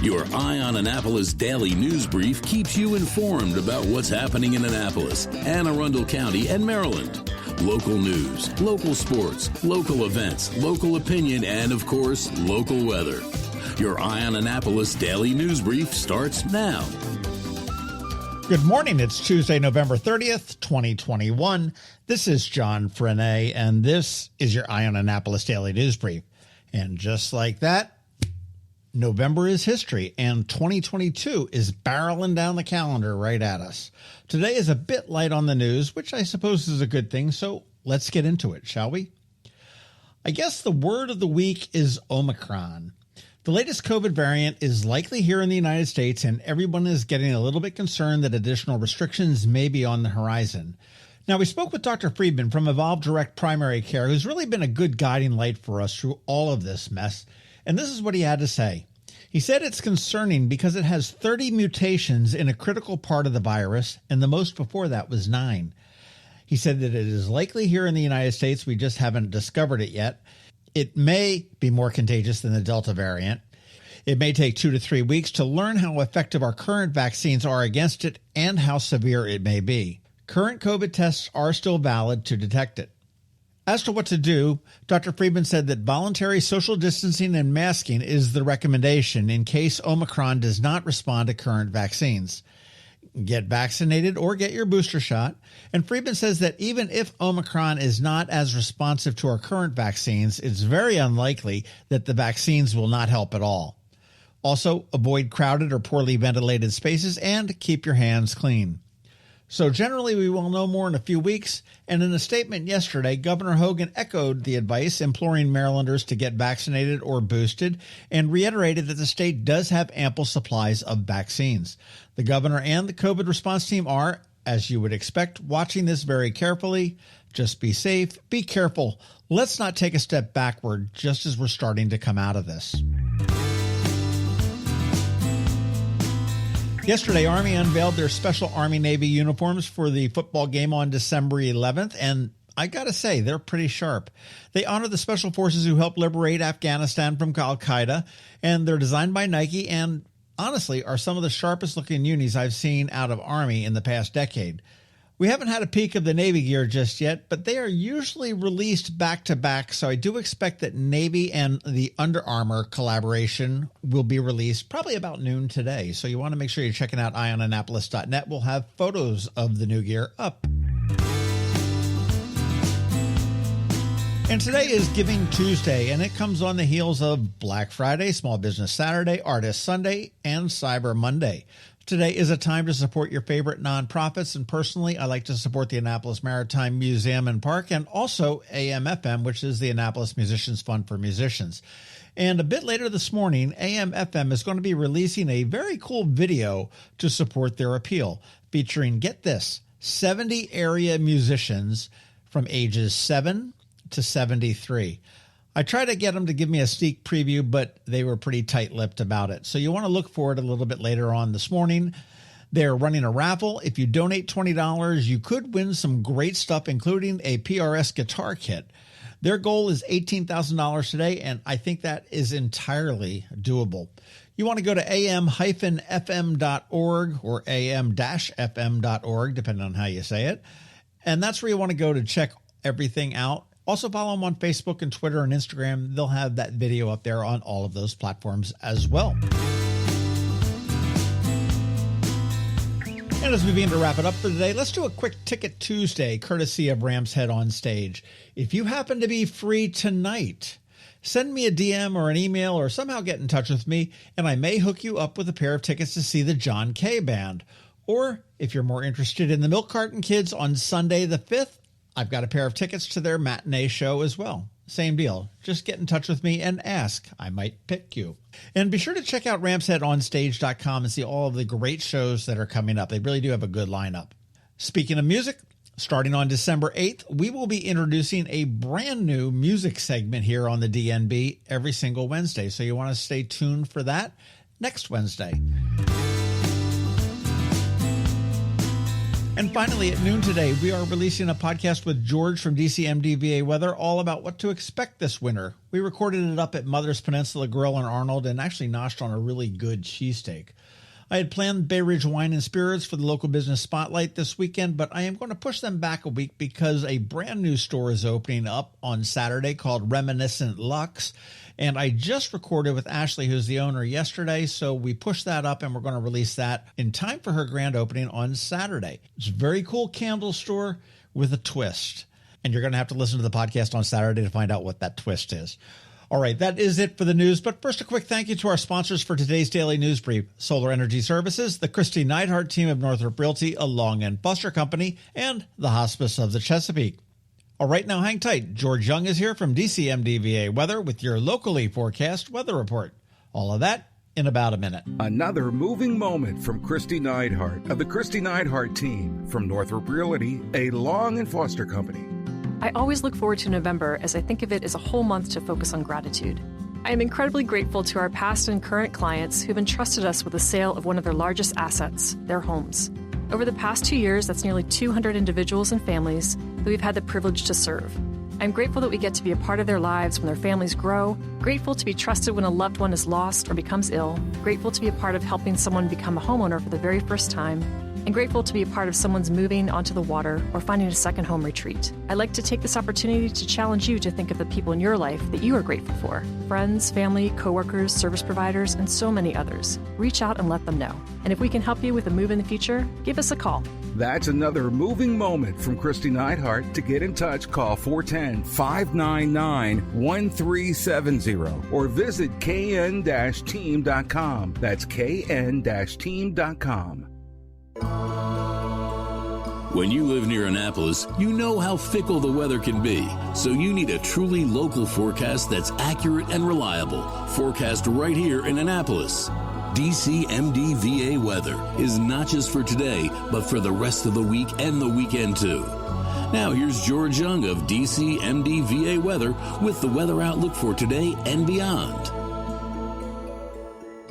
Your Eye on Annapolis daily news brief keeps you informed about what's happening in Annapolis, Anne Arundel County, and Maryland. Local news, local sports, local events, local opinion, and, of course, local weather. Your Eye on Annapolis daily news brief starts now. Good morning. It's Tuesday, November 30th, 2021. This is John Frenaye, and this is your Eye on Annapolis daily news brief. And just like that, November is history, and 2022 is barreling down the calendar right at us. Today is a bit light on the news, which I suppose is a good thing, so let's get into it, shall we? I guess the word of the week is Omicron. The latest COVID variant is likely here in the United States, and everyone is getting a little bit concerned that additional restrictions may be on the horizon. Now, we spoke with Dr. Freedman from Evolve Direct Primary Care, who's really been a good guiding light for us through all of this mess. And this is what he had to say. He said it's concerning because it has 30 mutations in a critical part of the virus, and the most before that was 9. He said that it is likely here in the United States. We just haven't discovered it yet. It may be more contagious than the Delta variant. It may take 2 to 3 weeks to learn how effective our current vaccines are against it and how severe it may be. Current COVID tests are still valid to detect it. As to what to do, Dr. Freedman said that voluntary social distancing and masking is the recommendation in case Omicron does not respond to current vaccines. Get vaccinated or get your booster shot. And Freedman says that even if Omicron is not as responsive to our current vaccines, it's very unlikely that the vaccines will not help at all. Also, avoid crowded or poorly ventilated spaces and keep your hands clean. So generally, we will know more in a few weeks, and in a statement yesterday, Governor Hogan echoed the advice, imploring Marylanders to get vaccinated or boosted, and reiterated that the state does have ample supplies of vaccines. The governor and the COVID response team are, as you would expect, watching this very carefully. Just be safe, be careful. Let's not take a step backward just as we're starting to come out of this. Yesterday, Army unveiled their special Army-Navy uniforms for the football game on December 11th, and I gotta say, they're pretty sharp. They honor the special forces who helped liberate Afghanistan from Al-Qaeda, and they're designed by Nike and, honestly, are some of the sharpest-looking unis I've seen out of Army in the past decade. We haven't had a peek of the Navy gear just yet, but they are usually released back-to-back, so I do expect that Navy and the Under Armour collaboration will be released probably about noon today. So you want to make sure you're checking out eyeonannapolis.net. We'll have photos of the new gear up. And today is Giving Tuesday, and it comes on the heels of Black Friday, Small Business Saturday, Artist Sunday, and Cyber Monday. Today is a time to support your favorite nonprofits, and personally, I like to support the Annapolis Maritime Museum and Park and also AMFM, which is the Annapolis Musicians Fund for Musicians. And a bit later this morning, AMFM is going to be releasing a very cool video to support their appeal, featuring, get this, 70 area musicians from ages 7 to 73. I tried to get them to give me a sneak preview, but they were pretty tight-lipped about it. So you want to look for it a little bit later on this morning. They're running a raffle. If you donate $20, you could win some great stuff, including a PRS guitar kit. Their goal is $18,000 today, and I think that is entirely doable. You want to go to am-fm.org or am-fm.org, depending on how you say it. And that's where you want to go to check everything out. Also follow them on Facebook and Twitter and Instagram. They'll have that video up there on all of those platforms as well. And as we begin to wrap it up for today, let's do a quick Ticket Tuesday, courtesy of Ram's Head on Stage. If you happen to be free tonight, send me a DM or an email or somehow get in touch with me, and I may hook you up with a pair of tickets to see the John Kay Band. Or if you're more interested in the Milk Carton Kids on Sunday the 5th, I've got a pair of tickets to their matinee show as well. Same deal. Just get in touch with me and ask. I might pick you. And be sure to check out ramsheadonstage.com and see all of the great shows that are coming up. They really do have a good lineup. Speaking of music, starting on December 8th, we will be introducing a brand new music segment here on the DNB every single Wednesday. So you want to stay tuned for that next Wednesday. And finally, at noon today, we are releasing a podcast with George from DCMDV Weather all about what to expect this winter. We recorded it up at Mother's Peninsula Grill in Arnold and actually noshed on a really good cheesesteak. I had planned Bay Ridge Wine and Spirits for the local business spotlight this weekend, but I am going to push them back a week because a brand new store is opening up on Saturday called Reminiscent Luxe. And I just recorded with Ashley, who's the owner, yesterday, so we pushed that up and we're going to release that in time for her grand opening on Saturday. It's a very cool candle store with a twist. And you're going to have to listen to the podcast on Saturday to find out what that twist is. All right, that is it for the news. But first, a quick thank you to our sponsors for today's Daily News Brief: Solar Energy Services, the Kristi Neidhardt Team of Northrop Realty, a Long and Foster Company, and the Hospice of the Chesapeake. All right, now hang tight. George Young is here from DCMDV Weather with your locally forecast weather report. All of that in about a minute. Another moving moment from Kristi Neidhardt of the Kristi Neidhardt Team from Northrop Realty, a Long and Foster Company. I always look forward to November as I think of it as a whole month to focus on gratitude. I am incredibly grateful to our past and current clients who've entrusted us with the sale of one of their largest assets, their homes. Over the past 2 years, that's nearly 200 individuals and families that we've had the privilege to serve. I'm grateful that we get to be a part of their lives when their families grow, grateful to be trusted when a loved one is lost or becomes ill, grateful to be a part of helping someone become a homeowner for the very first time, and grateful to be a part of someone's moving onto the water or finding a second home retreat. I'd like to take this opportunity to challenge you to think of the people in your life that you are grateful for: friends, family, coworkers, service providers, and so many others. Reach out and let them know. And if we can help you with a move in the future, give us a call. That's another moving moment from Kristi Neidhardt. To get in touch, call 410-599-1370 or visit kn-team.com. That's kn-team.com. When you live near Annapolis, you know how fickle the weather can be. So you need a truly local forecast that's accurate and reliable. Forecast right here in Annapolis. DCMDV Weather is not just for today, but for the rest of the week and the weekend too. Now here's George Young of DCMDV Weather with the weather outlook for today and beyond.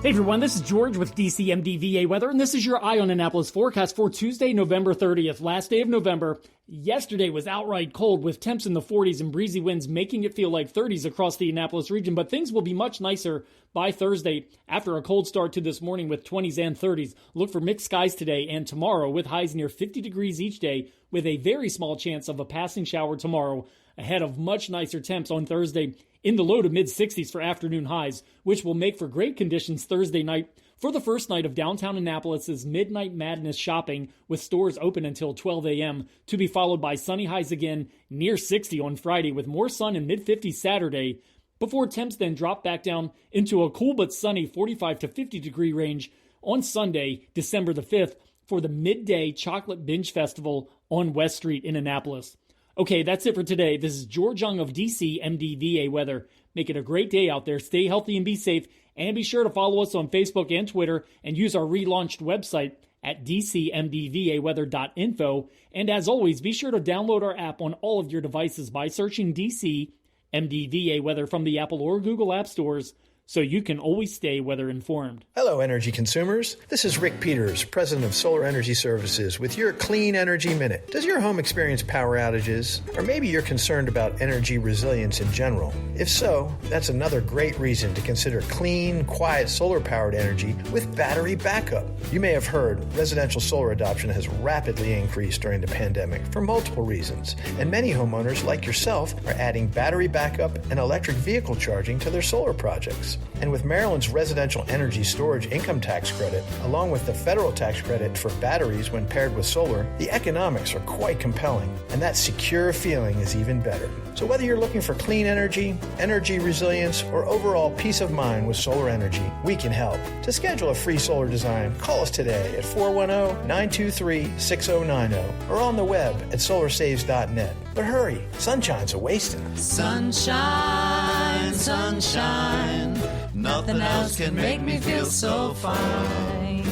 Hey everyone, this is George with DCMDV Weather, and this is your Eye on Annapolis forecast for Tuesday, November 30th, last day of November. Yesterday was outright cold with temps in the 40s and breezy winds making it feel like 30s across the Annapolis region, but things will be much nicer by Thursday after a cold start to this morning with 20s and 30s. Look for mixed skies today and tomorrow with highs near 50 degrees each day with a very small chance of a passing shower tomorrow, ahead of much nicer temps on Thursday in the low to mid-60s for afternoon highs, which will make for great conditions Thursday night for the first night of downtown Annapolis' Midnight Madness shopping, with stores open until 12 a.m., to be followed by sunny highs again near 60 on Friday with more sun in mid-50s Saturday, before temps then drop back down into a cool but sunny 45 to 50 degree range on Sunday, December the 5th, for the Midday Chocolate Binge Festival on West Street in Annapolis. Okay, that's it for today. This is George Young of DCMDV Weather. Make it a great day out there. Stay healthy and be safe. And be sure to follow us on Facebook and Twitter and use our relaunched website at dcmdvaweather.info. And as always, be sure to download our app on all of your devices by searching DCMDV Weather from the Apple or Google App Stores, so you can always stay weather informed. Hello, energy consumers. This is Rick Peters, president of Solar Energy Services, with your Clean Energy Minute. Does your home experience power outages? Or maybe you're concerned about energy resilience in general? If so, that's another great reason to consider clean, quiet solar-powered energy with battery backup. You may have heard residential solar adoption has rapidly increased during the pandemic for multiple reasons, and many homeowners, like yourself, are adding battery backup and electric vehicle charging to their solar projects. And with Maryland's residential energy storage income tax credit, along with the federal tax credit for batteries when paired with solar, the economics are quite compelling, and that secure feeling is even better. So whether you're looking for clean energy, energy resilience, or overall peace of mind with solar energy, we can help. To schedule a free solar design, call us today at 410-923-6090 or on the web at solarsaves.net. But hurry, sunshine's a-wasting. Sunshine, sunshine, nothing else can make me feel so fine.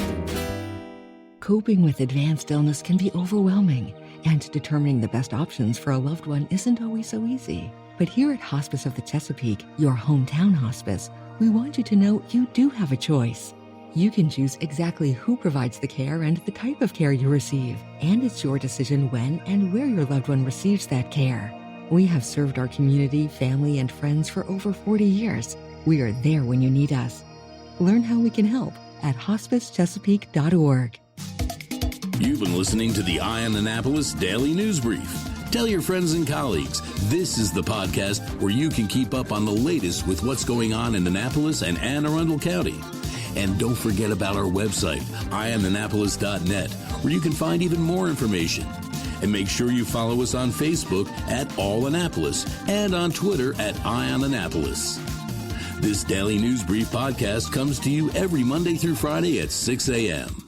Coping with advanced illness can be overwhelming, and determining the best options for a loved one isn't always so easy. But here at Hospice of the Chesapeake, your hometown hospice, we want you to know you do have a choice. You can choose exactly who provides the care and the type of care you receive, and it's your decision when and where your loved one receives that care. We have served our community, family, and friends for over 40 years. We are there when you need us. Learn how we can help at hospicechesapeake.org. You've been listening to the Eye on Annapolis Daily News Brief. Tell your friends and colleagues, this is the podcast where you can keep up on the latest with what's going on in Annapolis and Anne Arundel County. And don't forget about our website, eyeonannapolis.net, where you can find even more information. And make sure you follow us on Facebook at All Annapolis and on Twitter at Eye on Annapolis. This Daily News Brief podcast comes to you every Monday through Friday at 6 a.m.